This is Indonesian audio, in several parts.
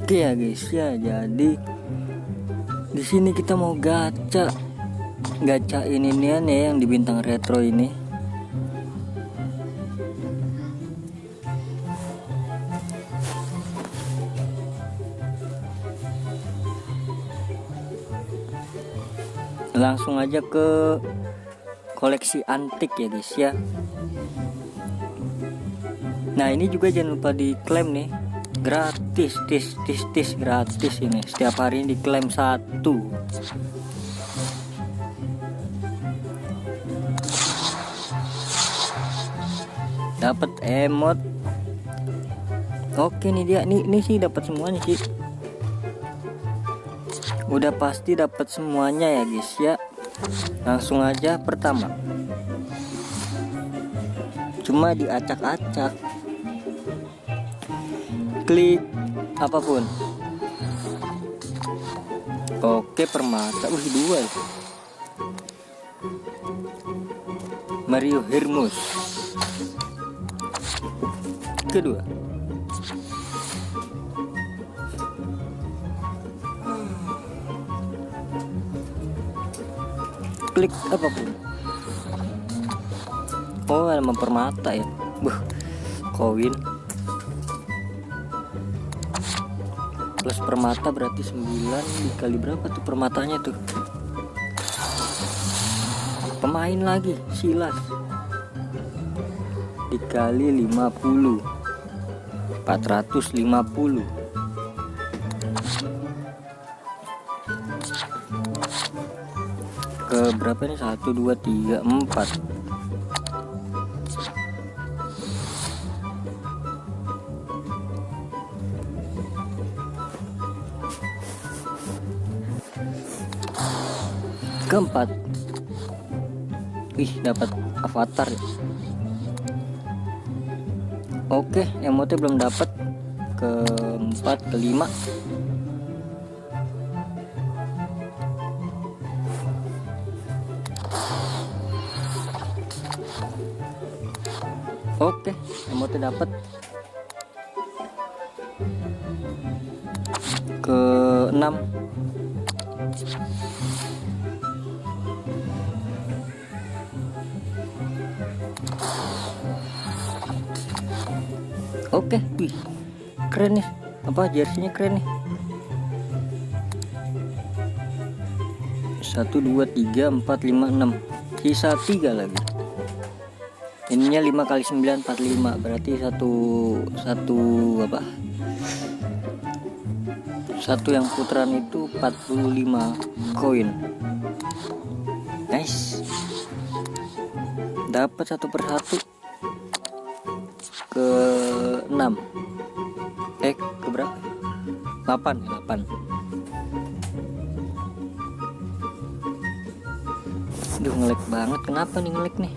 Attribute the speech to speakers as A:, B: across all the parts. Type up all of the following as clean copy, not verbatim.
A: Oke ya guys ya, jadi di sini kita mau gacain inian ya yang di bintang retro ini. Langsung aja ke koleksi antik ya guys ya. Nah ini juga jangan lupa diklaim nih, gratis, gratis ini. Setiap hari ini diklaim 1. Dapat emot. Oke nih dia, nih sih dapat semuanya sih. Udah pasti dapat semuanya ya guys ya. Langsung aja pertama. Cuma diacak-acak. Klik apapun. Oke, permata. 2 ya. Mario Hermus. Kedua. Klik apapun. Oh, ada permata ya. Koin plus permata berarti 9 dikali berapa tuh permatanya tuh? Pemain lagi, Silas dikali 50, 450. Ke berapa nih? 1 2 3 4. Keempat. Dapat avatar ya. Oke, emotnya belum dapat. Keempat, kelima. Oke, emotnya dapat. Ke-6. Oke, keren nih. Apa jersey-nya keren nih. 1 2 3 4 5 6. Sisa 3 lagi. Ininya 5 kali 9 45. Berarti satu yang putaran itu 45 koin. Nice. Dapat satu persatu. Ke-6. Ke berapa? 8. Aduh, ngelag banget. Kenapa nih ngelag nih?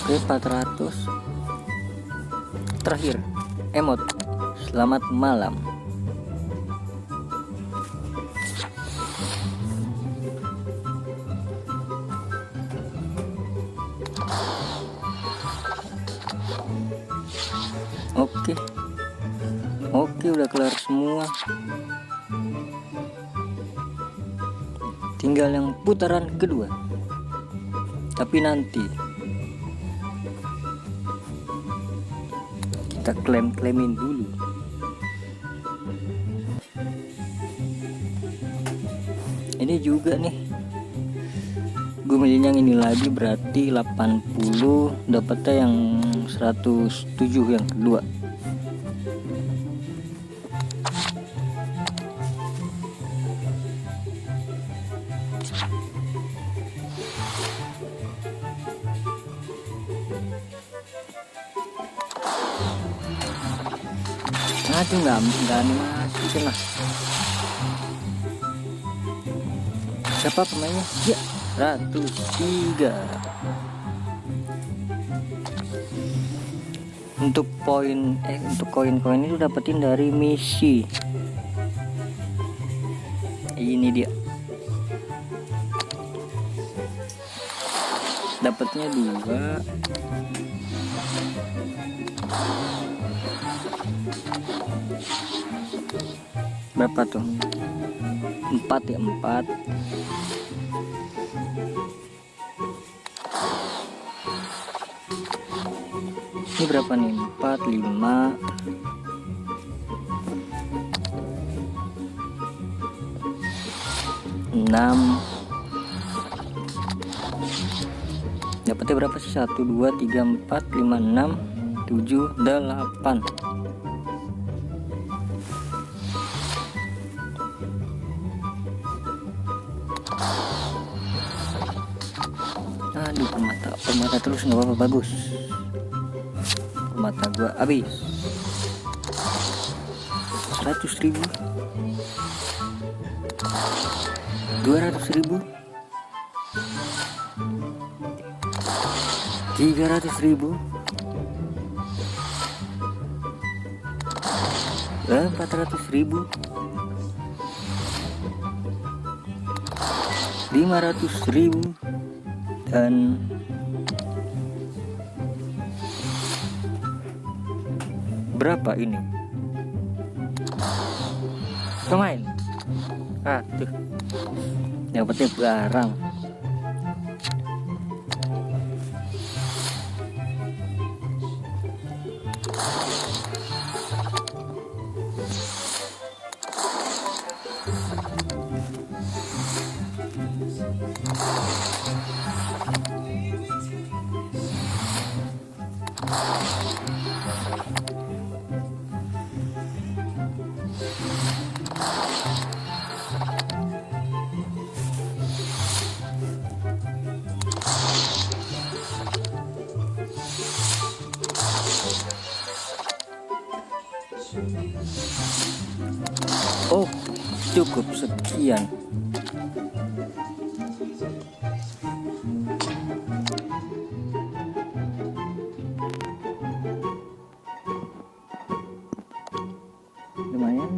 A: Oke, 400. Terakhir, emot selamat malam. Oke, udah kelar semua. Tinggal yang putaran kedua. Tapi nanti kita klaimin dulu. Ini juga nih. Gue milih yang ini lagi, berarti 80. Dapatnya yang 107 yang kedua. Aduh, nggak animasi kena. Siapa pemainnya? Ya, 103. Untuk koin itu dapetin dari misi. Ini dia. dapatnya 2. Berapa tuh? 4 ya, 4. Ini berapa nih? 4, 5, 6. Dapatnya berapa sih? 1, 2, 3, 4, 5, 6, 7, 8. Aduh, permata terus nggak apa-apa, bagus. Permata gua habis. 100.000, 200.000, 300.000, 400.000, 500.000, dan berapa ini? Pemain. Tuh. Dapatnya barang. Oh, cukup sekian. Lumayan.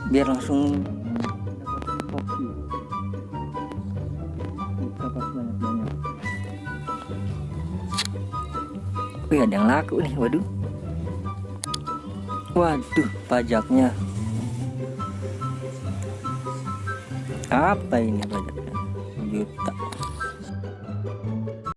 A: Biar langsung dapat kopi. Berapa banyak-banyak. Wih, ada yang laku nih. Waduh, pajaknya. Apa ini pajaknya? 1 juta.